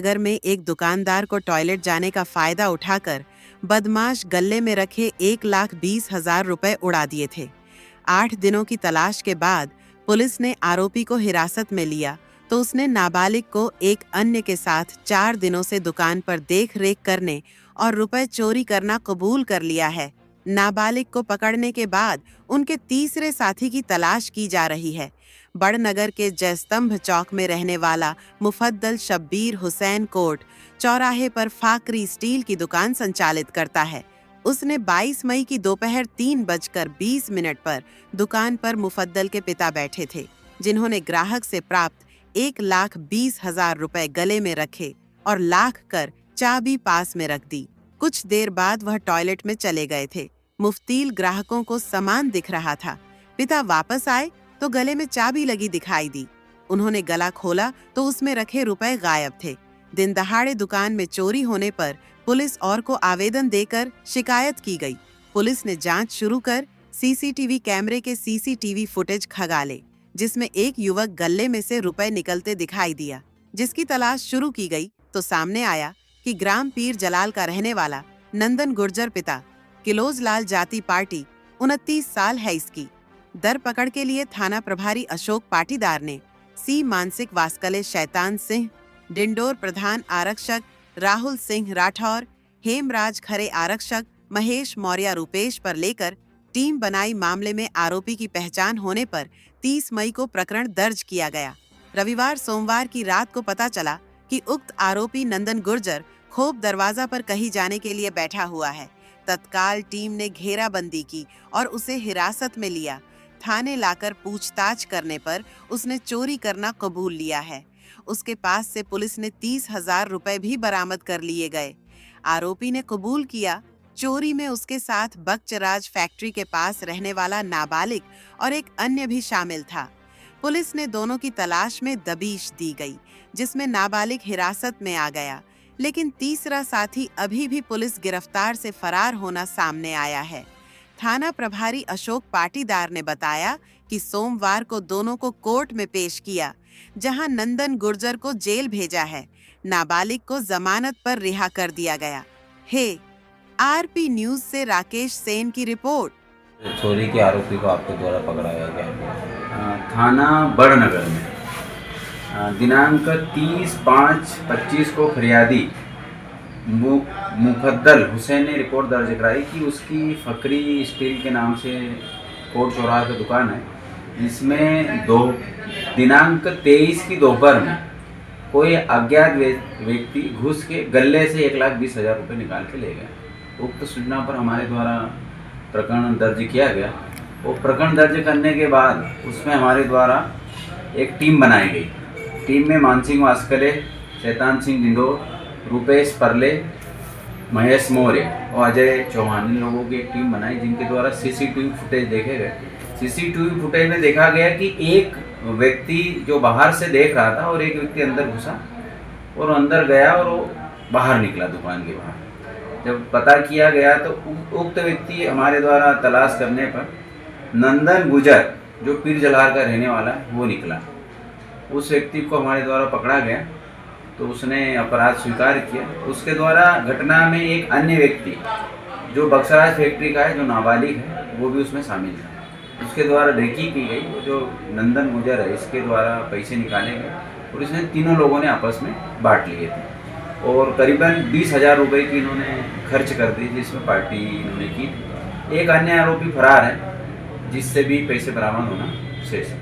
नगर में एक दुकानदार को टॉयलेट जाने का फायदा उठाकर बदमाश गल्ले में रखे 1,20,000 रुपए उड़ा दिए थे। 8 दिनों की तलाश के बाद पुलिस ने आरोपी को हिरासत में लिया तो उसने नाबालिग को एक अन्य के साथ 4 दिनों से दुकान पर देख रेख करने और रुपए चोरी करना कबूल कर लिया है। नाबालिग को पकड़ने के बाद उनके तीसरे साथी की तलाश की जा रही है। बड़नगर के जयस्तंभ चौक में रहने वाला मुफद्दल शब्बीर हुसैन कोट चौराहे पर फाकरी स्टील की दुकान संचालित करता है। उसने 22 मई की दोपहर 3:20 पर दुकान पर मुफद्दल के पिता बैठे थे, जिन्होंने ग्राहक से प्राप्त 1,20,000 रुपए गले में रखे और लाख कर चाबी पास में रख दी। कुछ देर बाद वह टॉयलेट में चले गए थे। मुफ्तील ग्राहकों को सामान दिख रहा था। पिता वापस आए तो गले में चाबी लगी दिखाई दी। उन्होंने गला खोला तो उसमें रखे रुपए गायब थे। दिन दहाड़े दुकान में चोरी होने पर पुलिस और को आवेदन देकर शिकायत की गई। पुलिस ने जांच शुरू कर सीसीटीवी कैमरे के सीसीटीवी फुटेज खंगाले, जिसमें एक युवक गले में से रुपए निकलते दिखाई दिया। जिसकी तलाश शुरू की गई तो सामने आया कि ग्राम पीर जलाल का रहने वाला नंदन गुर्जर पिता किलोज लाल जाति पार्टी 29 साल है इसकी। दर पकड़ के लिए थाना प्रभारी अशोक पाटीदार ने सी मानसिक वास्कले शैतान सिंह, डिंडोर प्रधान आरक्षक राहुल सिंह राठौर, हेमराज खरे आरक्षक महेश मौर्य रूपेश पर लेकर टीम बनाई। मामले में आरोपी की पहचान होने पर 30 मई को प्रकरण दर्ज किया गया। रविवार सोमवार की रात को पता चला कि उक्त आरोपी नंदन गुर्जर खोप दरवाजा पर कहीं जाने के लिए बैठा हुआ है। तत्काल टीम ने घेराबंदी की और उसे हिरासत में लिया। थाने लाकर पूछताछ करने पर उसने चोरी करना कबूल लिया है। उसके पास से पुलिस ने 30,000 रुपए भी बरामद कर लिए गए। आरोपी ने कबूल किया चोरी में उसके साथ बक्चराज फैक्ट्री के पास रहने वाला नाबालिग और एक अन्य भी शामिल था। पुलिस ने दोनों की तलाश में दबिश दी गई, जिसमें नाबालिग हिरासत में आ गया, लेकिन तीसरा साथी अभी भी पुलिस गिरफ्तार से फरार होना सामने आया है। थाना प्रभारी अशोक पाटीदार ने बताया कि सोमवार को दोनों को कोर्ट में पेश किया, जहां नंदन गुर्जर को जेल भेजा है। नाबालिग को जमानत पर रिहा कर दिया गया है। आरपी न्यूज से राकेश सेन की रिपोर्ट। चोरी के आरोपी को आपके द्वारा पकड़ा गया थाना बड़नगर में दिनांक 30/5/25 को फरियादी मुफद्दल हुसैन ने रिपोर्ट दर्ज कराई कि उसकी फकरी स्टील के नाम से कोट चौराहे की दुकान है, जिसमें दिनांक 23 की दोपहर में कोई अज्ञात व्यक्ति घुस के गले से 1,20,000 रुपये निकाल के ले गया। उक्त सूचना पर हमारे द्वारा प्रकरण दर्ज किया गया। वो प्रकरण दर्ज करने के बाद उसमें हमारे द्वारा एक टीम बनाई गई। टीम में मानसिंह वास्कले, शैतान सिंह डिंडोर, रूपेश परले, महेश मौर्य और अजय चौहान, इन लोगों की एक टीम बनाई, जिनके द्वारा सीसीटीवी फुटेज देखे गए। सीसीटीवी फुटेज में देखा गया कि एक व्यक्ति जो बाहर से देख रहा था और एक व्यक्ति अंदर घुसा और अंदर गया और वो बाहर निकला दुकान के बाहर। जब पता किया गया तो उक्त व्यक्ति हमारे द्वारा तलाश करने पर नंदन गुर्जर, जो पीर जलाल का रहने वाला है, वो निकला। उस व्यक्ति को हमारे द्वारा पकड़ा गया तो उसने अपराध स्वीकार किया। उसके द्वारा घटना में एक अन्य व्यक्ति जो बक्सराज फैक्ट्री का है, जो नाबालिग है, वो भी उसमें शामिल था। उसके द्वारा रेकी की गई। वो जो नंदन गुर्जर है, इसके द्वारा पैसे निकाले गए और इसने तीनों लोगों ने आपस में बांट लिए थे और करीबन 20,000 रुपये की इन्होंने खर्च कर दी, जिसमें पार्टी इन्होंने की। एक अन्य आरोपी फरार है, जिससे भी पैसे बरामद होना शेष है।